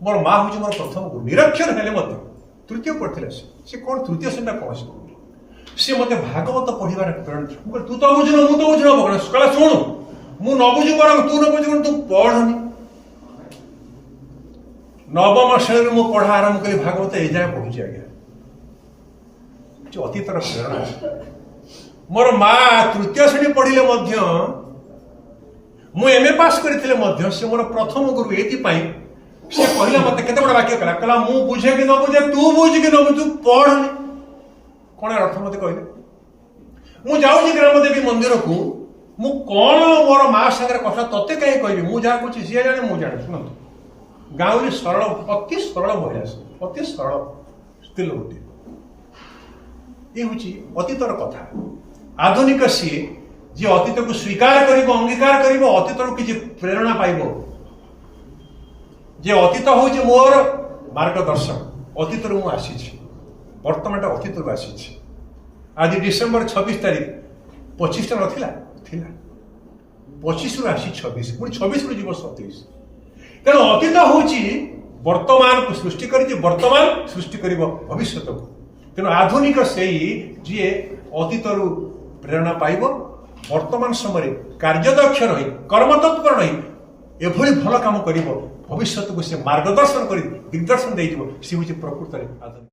मोर माँ हूँ मोर प्रथम गुरु निरक्षर हेले तृतीय पढ़ते से कौन तृतीय श्रेणी कौन सी मत भागवत पढ़ार प्रेरणा तू तो बुझुन मु तो बुझुन कहला शुणु मु न बुझु बर तू न बुझु तू पढ़नी नवम श्रेणी मु पढ़ा आरंभ कली भागवत ए जाए पढ़ुची आज्ञा अतीतर प्रेरणा मोर माँ तृतीय श्रेणी पढ़िले मु एमए पास करथिले से मोर प्रथम गुरु एति से कहला मत केते बड़ा वाक्य कहला मु बुझे कि न बुझे तू बुझ कि न बुझ पढ़नी कौन अर्थ मत कहले मु जाऊँ ग्रामदेवी मंदिर को मु कौन मोर माँ सागर कथा तत्ते कहीं कहबी मु जहाँ कुछ सी जाने मु जाने शुणु गाँवली सरल अति सरल महिला अति सरल स्त्री लोकटी ये हूँ अतीतर कथा आधुनिक सी जी अतीत को स्वीकार कर अंगीकार कर अतीतर किसी प्रेरणा पाइब जे अतीत हूँ मोर मार्गदर्शक अतीतर मु आसी वर्तमान अतीत को आसी आज डिसेम्बर 26 तारीख 25 नथिला 25 रु आसी 26 पुणी 26 रु जीव 27 तेणु अतीत हूँ वर्तमान को सृष्टि कर वर्तमान सृष्टि कर भविष्य को तेणु आधुनिक से जी अतीत प्रेरणा पाइब वर्तमान समय कार्यदक्ष रही कर्मतत्पर रही एभली भल काम कर भविष्य को से मार्गदर्शन कर दिग्दर्शन सी हूँ प्रकृत आधुनिक।